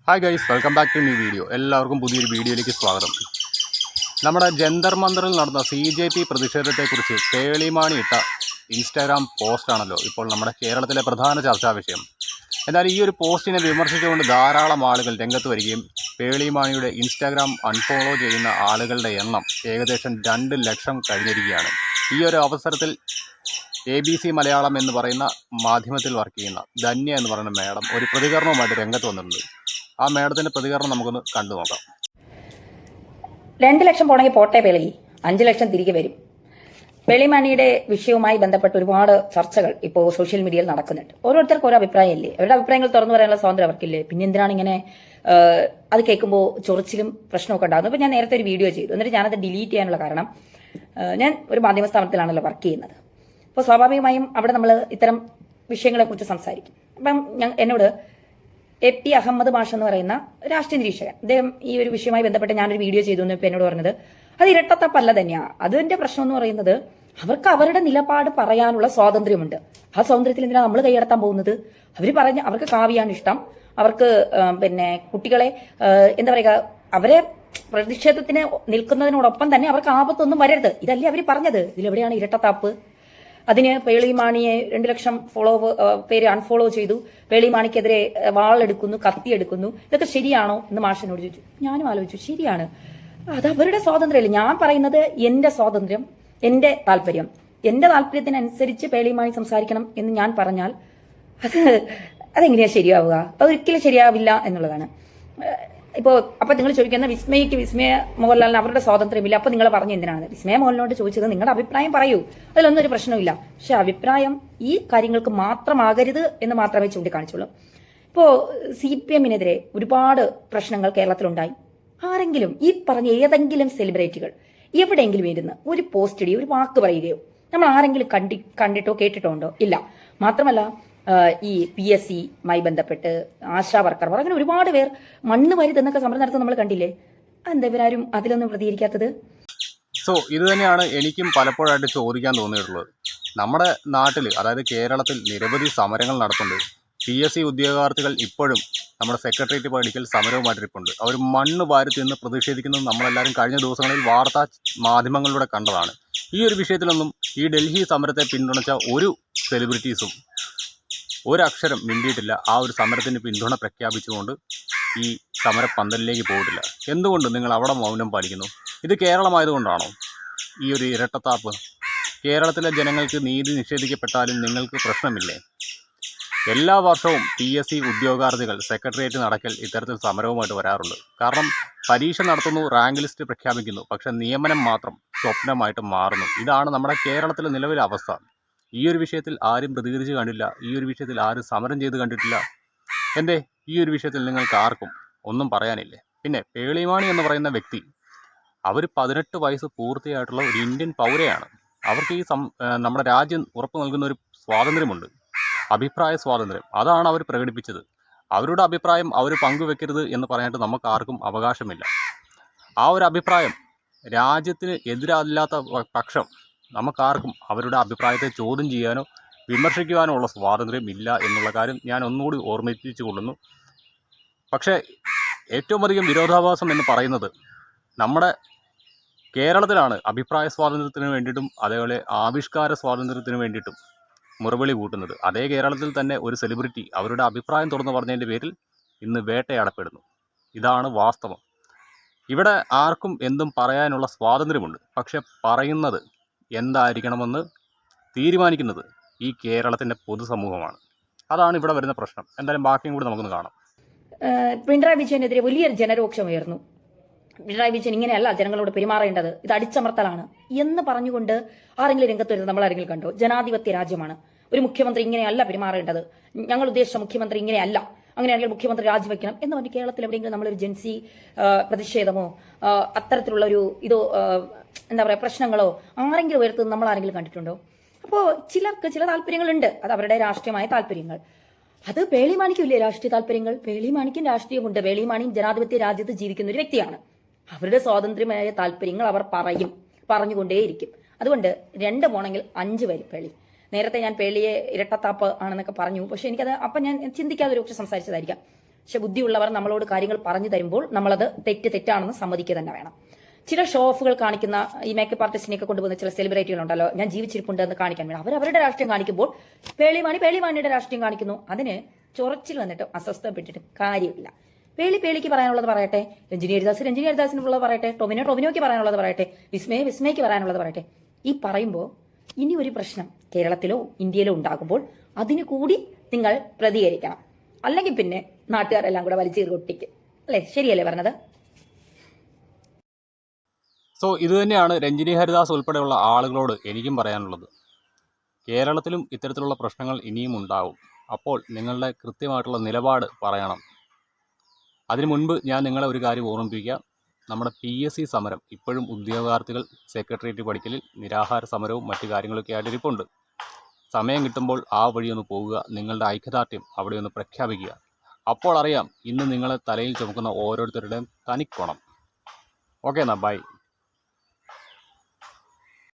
Hi guys, welcome back to new video. എല്ലാവർക്കും പുതിയൊരു വീഡിയോയിലേക്ക് സ്വാഗതം. നമ്മുടെ ജന്തർ മന്ദറിൽ നടന്ന CJP പ്രതിഷേധത്തെക്കുറിച്ച് പേളിമാണി ഇട്ട ഇൻസ്റ്റാഗ്രാം പോസ്റ്റാണല്ലോ ഇപ്പോൾ നമ്മുടെ കേരളത്തിലെ പ്രധാന ചർച്ചാ വിഷയം. എന്നാൽ ഈ ഒരു പോസ്റ്റിനെ വിമർശിച്ചുകൊണ്ട് ധാരാളം ആളുകൾ രംഗത്ത് വരികയും പേളിമാണിയുടെ ഇൻസ്റ്റാഗ്രാം അൺഫോളോ ചെയ്യുന്ന ആളുകളുടെ എണ്ണം ഏകദേശം 2 ലക്ഷം കഴിഞ്ഞിരിക്കുകയാണ്. ഈ ഒരു അവസരത്തിൽ ABC മലയാളം എന്ന് പറയുന്ന മാധ്യമത്തിൽ വർക്ക് ചെയ്യുന്ന ധന്യ എന്ന് പറയുന്ന മാഡം ഒരു പ്രതികരണവുമായിട്ട് രംഗത്ത് വന്നിട്ടുണ്ട്. ആ മാഡത്തിന്റെ പ്രതികരണം നമുക്കൊന്ന് കണ്ടു നോക്കാം. 2 ലക്ഷം പോണെങ്കിൽ പോട്ടെ പേളി, 5 ലക്ഷം തിരികെ വരും. പേളിമാണിയുടെ വിഷയവുമായി ബന്ധപ്പെട്ട് ഒരുപാട് ചർച്ചകൾ ഇപ്പോൾ സോഷ്യൽ മീഡിയയിൽ നടക്കുന്നുണ്ട്. ഓരോരുത്തർക്കും ഓരോ അഭിപ്രായമല്ലേ, അവരുടെ അഭിപ്രായങ്ങൾ തുറന്നു പറയാനുള്ള സ്വാതന്ത്ര്യം അവർക്കില്ലേ. പിന്നെ എന്തിനാണ് ഇങ്ങനെ അത് കേൾക്കുമ്പോൾ ചൊറിച്ചിലും പ്രശ്നമൊക്കെ ഉണ്ടാകുന്നത്. അപ്പോൾ ഞാൻ നേരത്തെ ഒരു വീഡിയോ ചെയ്തു, എന്നിട്ട് ഞാനത് ഡിലീറ്റ് ചെയ്യാനുള്ള കാരണം, ഞാൻ ഒരു മാധ്യമ സ്ഥാപനത്തിലാണല്ലോ വർക്ക് ചെയ്യുന്നത്. അപ്പോൾ സ്വാഭാവികമായും അവിടെ നമ്മൾ ഇത്തരം വിഷയങ്ങളെക്കുറിച്ച് സംസാരിക്കും. അപ്പം എന്നോട് AP അഹമ്മദ് മാഷ് എന്ന് പറയുന്ന രാഷ്ട്രീയ നിരീക്ഷകൻ, അദ്ദേഹം ഈ ഒരു വിഷയവുമായി ബന്ധപ്പെട്ട് ഞാനൊരു വീഡിയോ ചെയ്തു എന്ന് ഇപ്പൊ എന്നോട് പറഞ്ഞത്, അത് ഇരട്ടത്തപ്പല്ല തന്നെയാണ്. അതിന്റെ പ്രശ്നം എന്ന് പറയുന്നത്, അവർക്ക് അവരുടെ നിലപാട് പറയാനുള്ള സ്വാതന്ത്ര്യമുണ്ട്. ആ സ്വാതന്ത്ര്യത്തിൽ എന്തിനാണ് നമ്മൾ കൈയടത്താൻ പോകുന്നത്? അവർക്ക് കാവ്യാണ് ഇഷ്ടം, അവർക്ക് പിന്നെ കുട്ടികളെ എന്താ പറയുക, അവരെ പ്രതിഷേധത്തിന് നിൽക്കുന്നതിനോടൊപ്പം തന്നെ അവർക്ക് ആപത്തൊന്നും വരരുത്, ഇതല്ലേ അവർ പറഞ്ഞത്. ഇതിലെവിടെയാണ് ഇരട്ടത്താപ്പ്? അതിന് പേളിമാണിയെ 2 ലക്ഷം പേര് അൺഫോളോ ചെയ്തു, പേളിമാണിക്കെതിരെ വാളെടുക്കുന്നു, കത്തിയെടുക്കുന്നു, ഇതൊക്കെ ശരിയാണോ എന്ന് മാഷിനോട് ചോദിച്ചു. ഞാനും ആലോചിച്ചു, ശരിയാണ്, അത് അവരുടെ സ്വാതന്ത്ര്യമല്ലേ. ഞാൻ പറയുന്നത് എന്റെ സ്വാതന്ത്ര്യം, എന്റെ താല്പര്യം, എന്റെ താല്പര്യത്തിനനുസരിച്ച് പേളിമാണി സംസാരിക്കണം എന്ന് ഞാൻ പറഞ്ഞാൽ അതെങ്ങനെയാ ശരിയാവുക? അതൊരിക്കലും ശരിയാവില്ല എന്നുള്ളതാണ്. അപ്പൊ നിങ്ങൾ ചോദിക്കുന്ന വിസ്മയ മോഹൻലാലിന് അവരുടെ സ്വാതന്ത്ര്യമില്ല, അപ്പൊ നിങ്ങൾ പറഞ്ഞു എന്തിനാണ്? വിസ്മയ മോഹൻലാലിനോട് ചോദിച്ചത് നിങ്ങളുടെ അഭിപ്രായം പറയൂ, അതിലൊന്നും ഒരു പ്രശ്നമില്ല. പക്ഷെ അഭിപ്രായം ഈ കാര്യങ്ങൾക്ക് മാത്രമാകരുത് എന്ന് മാത്രമേ ചൂണ്ടിക്കാണിച്ചുള്ളൂ. ഇപ്പോ CPM-നെതിരെ ഒരുപാട് പ്രശ്നങ്ങൾ കേരളത്തിലുണ്ടായി. ആരെങ്കിലും ഈ പറഞ്ഞ ഏതെങ്കിലും സെലിബ്രിറ്റികൾ എവിടെയെങ്കിലും ഇരുന്ന് ഒരു പോസ്റ്റ് ഇടുകയോ ഒരു വാക്ക് പറയുകയോ നമ്മൾ ആരെങ്കിലും കണ്ടിട്ടോ കേട്ടിട്ടോ ഉണ്ടോ? ഇല്ല. മാത്രമല്ല, ഈ PSC-യുമായി ബന്ധപ്പെട്ട് ആശാ വർക്കർമാർ, അങ്ങനെ ഒരുപാട് പേർ മണ്ണ് വാരി എന്നൊക്കെ സമരം നടത്തുന്നത് നമ്മൾ കണ്ടില്ലേ. എന്താ ഇവരാരും അതിലൊന്നും പ്രതികരിക്കാത്തത്? ഇത് തന്നെയാണ് എനിക്കും പലപ്പോഴായിട്ട് ചോദിക്കാൻ തോന്നിയിട്ടുള്ളത്. നമ്മുടെ നാട്ടിൽ, അതായത് കേരളത്തിൽ നിരവധി സമരങ്ങൾ നടത്തുന്നുണ്ട്. PSC ഉദ്യോഗാർത്ഥികൾ ഇപ്പോഴും നമ്മുടെ സെക്രട്ടേറിയറ്റ് പഠിക്കൽ സമരവുമായിട്ടിരിപ്പുണ്ട്. അവർ മണ്ണ് വാരി തിന്ന് പ്രതിഷേധിക്കുന്നത് നമ്മളെല്ലാവരും കഴിഞ്ഞ ദിവസങ്ങളിൽ വാർത്താ മാധ്യമങ്ങളിലൂടെ കണ്ടതാണ്. ഈ ഒരു വിഷയത്തിലൊന്നും ഈ ഡൽഹി സമരത്തെ പിന്തുണച്ച ഒരു സെലിബ്രിറ്റീസും ഒരക്ഷരം മിണ്ടിയിട്ടില്ല. ആ ഒരു സമരത്തിന് പിന്തുണ പ്രഖ്യാപിച്ചുകൊണ്ട് ഈ സമരപ്പന്തലിലേക്ക് പോയിട്ടില്ല. എന്തുകൊണ്ട് നിങ്ങൾ അവിടെ മൗനം പാലിക്കുന്നു? ഇത് കേരളമായതുകൊണ്ടാണോ ഈ ഒരു ഇരട്ടത്താപ്പ്? കേരളത്തിലെ ജനങ്ങൾക്ക് നീതി നിഷേധിക്കപ്പെട്ടാലും നിങ്ങൾക്ക് പ്രശ്നമില്ലേ? എല്ലാ വർഷവും PSC ഉദ്യോഗാർത്ഥികൾ സെക്രട്ടേറിയറ്റ് നടക്കൽ ഇത്തരത്തിൽ സമരവുമായിട്ട് വരാറുണ്ട്. കാരണം പരീക്ഷ നടത്തുന്നു, റാങ്ക് ലിസ്റ്റ് പ്രഖ്യാപിക്കുന്നു, പക്ഷെ നിയമനം മാത്രം സ്വപ്നമായിട്ട് മാറുന്നു. ഇതാണ് നമ്മുടെ കേരളത്തിലെ നിലവിലെ അവസ്ഥ. ഈ ഒരു വിഷയത്തിൽ ആരും പ്രതികരിച്ച് കണ്ടില്ല. ഈ ഒരു വിഷയത്തിൽ ആരും സമരം ചെയ്ത് കണ്ടിട്ടില്ല. എന്തേ ഈ ഒരു വിഷയത്തിൽ നിങ്ങൾക്ക് ആർക്കും ഒന്നും പറയാനില്ലേ? പിന്നെ പേളിമാണി എന്ന് പറയുന്ന വ്യക്തി, അവർ 18 വയസ്സ് പൂർത്തിയായിട്ടുള്ള ഒരു ഇന്ത്യൻ പൗരയാണ്. അവർക്ക് ഈ നമ്മുടെ രാജ്യം ഉറപ്പു നൽകുന്ന ഒരു സ്വാതന്ത്ര്യമുണ്ട്, അഭിപ്രായ സ്വാതന്ത്ര്യം. അതാണ് അവർ പ്രകടിപ്പിച്ചത്. അവരുടെ അഭിപ്രായം അവർ പങ്കുവെക്കരുത് എന്ന് പറയാനായിട്ട് നമുക്ക് ആർക്കും അവകാശമില്ല. ആ ഒരു അഭിപ്രായം രാജ്യത്തിന് എതിരല്ലാത്ത പക്ഷം നമുക്കാർക്കും അവരുടെ അഭിപ്രായത്തെ ചോദ്യം ചെയ്യാനോ വിമർശിക്കുവാനോ ഉള്ള സ്വാതന്ത്ര്യം ഇല്ല എന്നുള്ള കാര്യം ഞാൻ ഒന്നുകൂടി ഓർമ്മിപ്പിച്ചു കൊള്ളുന്നു. പക്ഷേ ഏറ്റവും അധികം വിരോധാഭാസം എന്ന് പറയുന്നത് നമ്മുടെ കേരളത്തിലാണ്. അഭിപ്രായ സ്വാതന്ത്ര്യത്തിന് വേണ്ടിയിട്ടും അതേപോലെ ആവിഷ്കാര സ്വാതന്ത്ര്യത്തിന് വേണ്ടിയിട്ടും മുറവിളി കൂട്ടുന്നത്. അതേ കേരളത്തിൽ തന്നെ ഒരു സെലിബ്രിറ്റി അവരുടെ അഭിപ്രായം തുറന്നു പറഞ്ഞതിൻ്റെ പേരിൽ ഇന്ന് വേട്ടയാടപ്പെടുന്നു. ഇതാണ് വാസ്തവം. ഇവിടെ ആർക്കും എന്തും പറയാനുള്ള സ്വാതന്ത്ര്യമുണ്ട്. പക്ഷെ പറയുന്നത് എന്തായിരിക്കണമെന്ന് തീരുമാനിക്കുന്നത് ഈ കേരളത്തിൻ്റെ പൊതുസമൂഹമാണ്. അതാണ് ഇവിടെ വരുന്ന പ്രശ്നം. എന്തായാലും ബാക്കിയും കൂടി നമുക്കൊന്ന് കാണാം. പിണറായി വിജയനെതിരെ വലിയൊരു ജനരോക്ഷം ഉയർന്നു. പിണറായി വിജയൻ ഇങ്ങനെയല്ല ജനങ്ങളോട് പെരുമാറേണ്ടത്, ഇത് അടിച്ചമർത്തലാണ് എന്ന് പറഞ്ഞുകൊണ്ട് ആരെങ്കിലും രംഗത്ത് വരുന്നത് നമ്മൾ ആരെങ്കിലും കണ്ടോ? ജനാധിപത്യ രാജ്യമാണ്, ഒരു മുഖ്യമന്ത്രി ഇങ്ങനെയല്ല പെരുമാറേണ്ടത്, ഞങ്ങൾ ഉദ്ദേശിച്ച മുഖ്യമന്ത്രി ഇങ്ങനെയല്ല, അങ്ങനെയാണെങ്കിൽ മുഖ്യമന്ത്രി രാജിവെക്കണം എന്ന് പറഞ്ഞ് കേരളത്തിൽ എവിടെയെങ്കിലും നമ്മളൊരു ജൻസി പ്രതിഷേധമോ അത്തരത്തിലുള്ള ഒരു എന്താ പറയുക പ്രശ്നങ്ങളോ ആരെങ്കിലും ഉയർത്തുന്നത് നമ്മൾ ആരെങ്കിലും കണ്ടിട്ടുണ്ടോ? അപ്പോൾ ചിലർക്ക് ചില താല്പര്യങ്ങളുണ്ട്, അത് അവരുടെ രാഷ്ട്രീയമായ താല്പര്യങ്ങൾ. അത് പേളിമാണിക്കും ഇല്ലേ രാഷ്ട്രീയ താല്പര്യങ്ങൾ? പേളിമാണിക്കും രാഷ്ട്രീയമുണ്ട്. പേളിമാണിയും ജനാധിപത്യ രാജ്യത്ത് ജീവിക്കുന്ന ഒരു വ്യക്തിയാണ്. അവരുടെ സ്വാതന്ത്ര്യമായ താല്പര്യങ്ങൾ അവർ പറഞ്ഞുകൊണ്ടേയിരിക്കും. അതുകൊണ്ട് 2 പോണെങ്കിൽ 5 വരും പേളി. നേരത്തെ ഞാൻ പേളിയെ ഇരട്ടത്താപ്പ് ആണെന്നൊക്കെ പറഞ്ഞു, പക്ഷെ എനിക്കത് അപ്പം ഞാൻ ചിന്തിക്കാതെ ഒരു പക്ഷെ സംസാരിച്ചതായിരിക്കാം. പക്ഷെ ബുദ്ധിയുള്ളവർ നമ്മളോട് കാര്യങ്ങൾ പറഞ്ഞു തരുമ്പോൾ നമ്മളത് തെറ്റാണെന്ന് സമ്മതിക്കുക തന്നെ വേണം. ചില ഷോ ഓഫുകൾ കാണിക്കുന്ന ഈ മേക്കപ്പ് ആർട്ടിസ്റ്റിനെയൊക്കെ കൊണ്ടുപോകുന്ന ചില സെലിബ്രിറ്റികളുണ്ടല്ലോ, ഞാൻ ജീവിച്ചിരിപ്പുണ്ട് എന്ന് കാണിക്കാൻ വേണം. അവരുടെ രാഷ്ട്രീയം കാണിക്കുമ്പോൾ പേളിമാണിയുടെ രാഷ്ട്രീയം കാണിക്കുന്നു. അതിന് ചൊറച്ചിൽ വന്നിട്ട് അസ്വസ്ഥപ്പെട്ടിട്ട് കാര്യമില്ല. പേളിക്ക് പറയാനുള്ളത് പറയട്ടെ, രഞ്ജിനി ഹരിദാസിനുള്ളത് പറയട്ടെ, ടൊവിനോയ്ക്ക് പറയാനുള്ളത് പറയട്ടെ, വിസ്മയ്ക്ക് പറയാനുള്ളത് പറയട്ടെ. ഈ പറയുമ്പോൾ ഇനി ഒരു പ്രശ്നം കേരളത്തിലോ ഇന്ത്യയിലോ ഉണ്ടാകുമ്പോൾ അതിന് കൂടി നിങ്ങൾ പ്രതികരിക്കണം. അല്ലെങ്കിൽ പിന്നെ നാട്ടുകാരെല്ലാം കൂടെ വലിച്ചീർ കൊട്ടിക്കും. അല്ലേ? ശരിയല്ലേ പറഞ്ഞത്? സോ ഇത് തന്നെയാണ് രഞ്ജിനി ഹരിദാസ് ഉൾപ്പെടെയുള്ള ആളുകളോട് എനിക്കും പറയാനുള്ളത്. കേരളത്തിലും ഇത്തരത്തിലുള്ള പ്രശ്നങ്ങൾ ഇനിയും ഉണ്ടാവും. അപ്പോൾ നിങ്ങളുടെ കൃത്യമായിട്ടുള്ള നിലപാട് പറയണം. അതിനു മുൻപ് ഞാൻ നിങ്ങളെ ഒരു കാര്യം ഓർമ്മിപ്പിക്കാം. നമ്മുടെ PSC സമരം ഇപ്പോഴും ഉദ്യോഗാർത്ഥികൾ സെക്രട്ടേറിയറ്റ് പഠിക്കലിൽ നിരാഹാര സമരവും മറ്റു കാര്യങ്ങളൊക്കെ ആയിട്ട് ഇരിപ്പുണ്ട്. സമയം കിട്ടുമ്പോൾ ആ വഴിയൊന്ന് പോവുക, നിങ്ങളുടെ ഐക്യദാർഢ്യം അവിടെ ഒന്ന് പ്രഖ്യാപിക്കുക. അപ്പോൾ അറിയാം ഇന്ന് നിങ്ങളെ തലയിൽ ചുമക്കുന്ന ഓരോരുത്തരുടെയും തനിക്കോണം. ഓക്കെ എന്നാ, ബൈ.